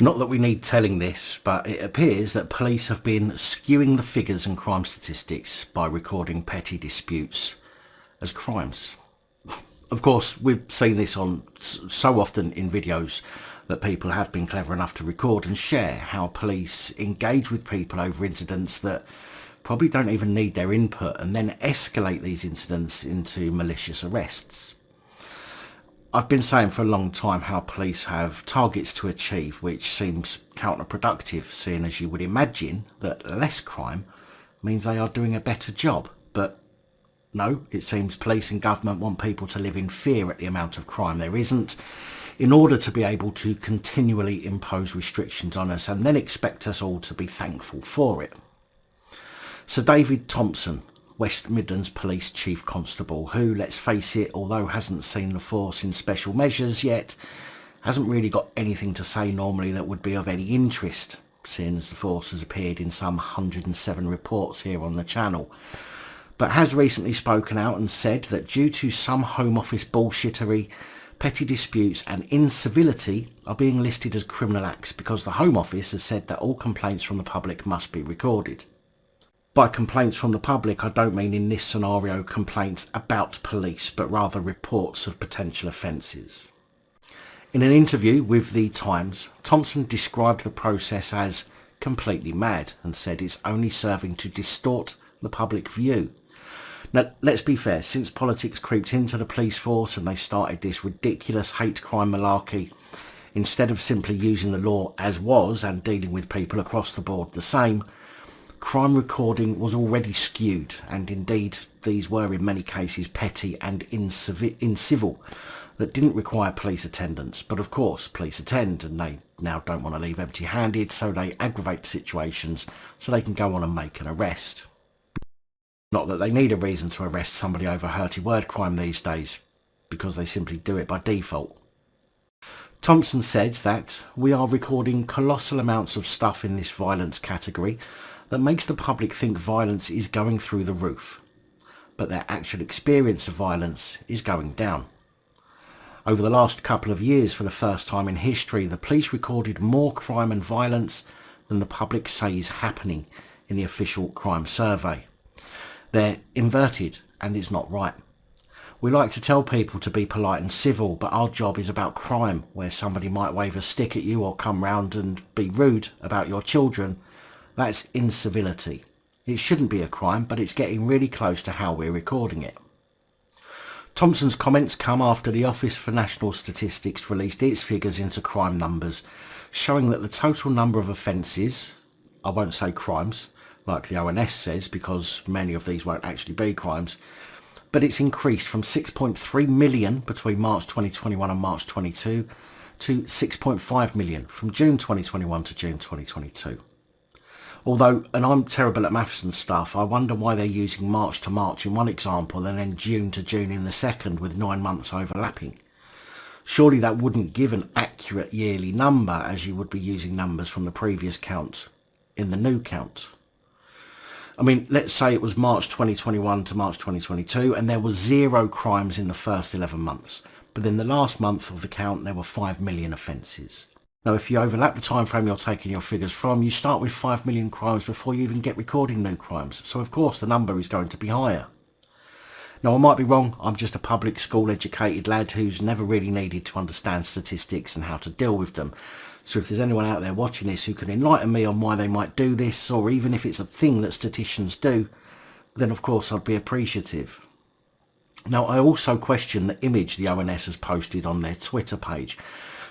Not that we need telling this, but it appears that police have been skewing the figures and crime statistics by recording petty disputes as crimes. Of course, we've seen this on so often in videos that people have been clever enough to record and share how police engage with people over incidents that probably don't even need their input and then escalate these incidents into malicious arrests. I've been saying for a long time how police have targets to achieve, which seems counterproductive, seeing as you would imagine that less crime means they are doing a better job. But no, it seems police and government want people to live in fear at the amount of crime there isn't, in order to be able to continually impose restrictions on us and then expect us all to be thankful for it. Sir David Thompson, West Midlands Police Chief Constable, who, let's face it, although hasn't seen the force in special measures yet, hasn't really got anything to say normally that would be of any interest, seeing as the force has appeared in some 107 reports here on the channel, but has recently spoken out and said that due to some Home Office bullshittery, petty disputes and incivility are being listed as criminal acts because the Home Office has said that all complaints from the public must be recorded. By complaints from the public, I don't mean in this scenario complaints about police, but rather reports of potential offences. In an interview with The Times, Thompson described the process as completely mad and said it's only serving to distort the public view. Now, let's be fair, since politics creeped into the police force and they started this ridiculous hate crime malarkey, instead of simply using the law as was and dealing with people across the board the same, crime recording was already skewed, and indeed these were in many cases petty and incivil that didn't require police attendance. But of course police attend, and they now don't want to leave empty-handed, so they aggravate situations so they can go on and make an arrest. Not that they need a reason to arrest somebody over hurty word crime these days, because they simply do it by default. Thompson said that we are recording colossal amounts of stuff in this violence category that makes the public think violence is going through the roof, but their actual experience of violence is going down. Over the last couple of years, for the first time in history, the police recorded more crime and violence than the public say is happening in the official crime survey. They're inverted, and it's not right. We like to tell people to be polite and civil, but our job is about crime, where somebody might wave a stick at you or come round and be rude about your children. That's incivility. It shouldn't be a crime, but it's getting really close to how we're recording it. Thompson's comments come after the Office for National Statistics released its figures into crime numbers, showing that the total number of offences, I won't say crimes, like the ONS says, because many of these won't actually be crimes, but it's increased from 6.3 million between March 2021 and March 22 to 6.5 million from June 2021 to June 2022. Although, and I'm terrible at maths and stuff, I wonder why they're using March to March in one example and then June to June in the second, with 9 months overlapping. Surely that wouldn't give an accurate yearly number, as you would be using numbers from the previous count in the new count. I mean, let's say it was March 2021 to March 2022 and there were 0 crimes in the first 11 months, but in the last month of the count there were 5 million offences. Now, if you overlap the time frame you're taking your figures from, you start with 5 million crimes before you even get recording new crimes. So of course the number is going to be higher. Now, I might be wrong. I'm just a public school educated lad who's never really needed to understand statistics and how to deal with them. So if there's anyone out there watching this who can enlighten me on why they might do this, or even if it's a thing that statisticians do, then of course I'd be appreciative. Now, I also question the image the ONS has posted on their Twitter page,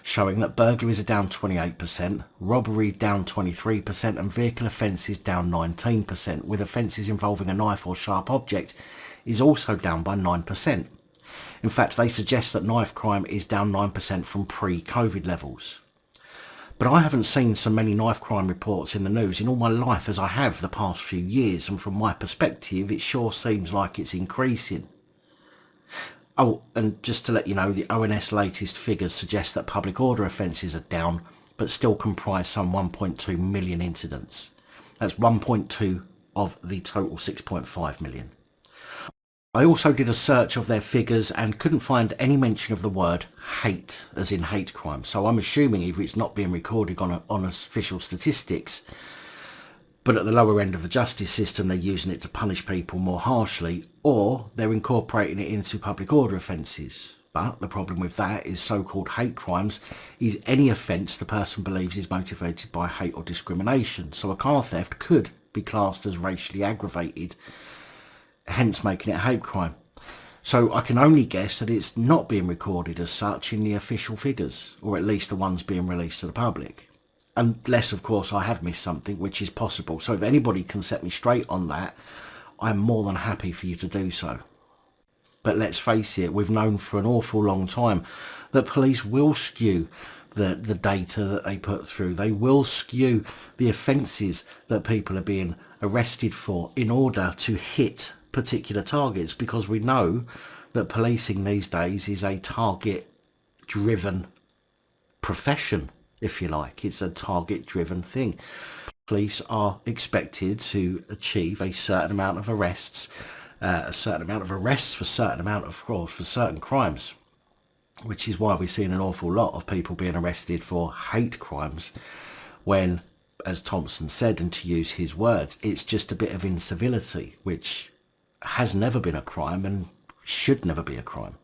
showing that burglaries are down 28%, robbery down 23% and vehicle offences down 19%, with offences involving a knife or sharp object is also down by 9%. In fact, they suggest that knife crime is down 9% from pre-COVID levels. But I haven't seen so many knife crime reports in the news in all my life as I have the past few years, and from my perspective it sure seems like it's increasing. Oh, and just to let you know, the ONS latest figures suggest that public order offences are down, but still comprise some 1.2 million incidents. That's 1.2 of the total 6.5 million. I also did a search of their figures and couldn't find any mention of the word hate, as in hate crime. So I'm assuming either it's not being recorded on official statistics, but at the lower end of the justice system they're using it to punish people more harshly, or they're incorporating it into public order offences. But the problem with that is so-called hate crimes is any offence the person believes is motivated by hate or discrimination. So a car theft could be classed as racially aggravated, hence making it a hate crime. So I can only guess that it's not being recorded as such in the official figures, or at least the ones being released to the public. Unless, of course, I have missed something, which is possible. So if anybody can set me straight on that, I'm more than happy for you to do so. But let's face it, we've known for an awful long time that police will skew the data that they put through. They will skew the offences that people are being arrested for in order to hit particular targets, because we know that policing these days is a target-driven profession, if you like. It's a target-driven thing. Police are expected to achieve a certain amount of arrests, for certain crimes, which is why we're seeing an awful lot of people being arrested for hate crimes when, as Thompson said, and to use his words, it's just a bit of incivility, which has never been a crime and should never be a crime.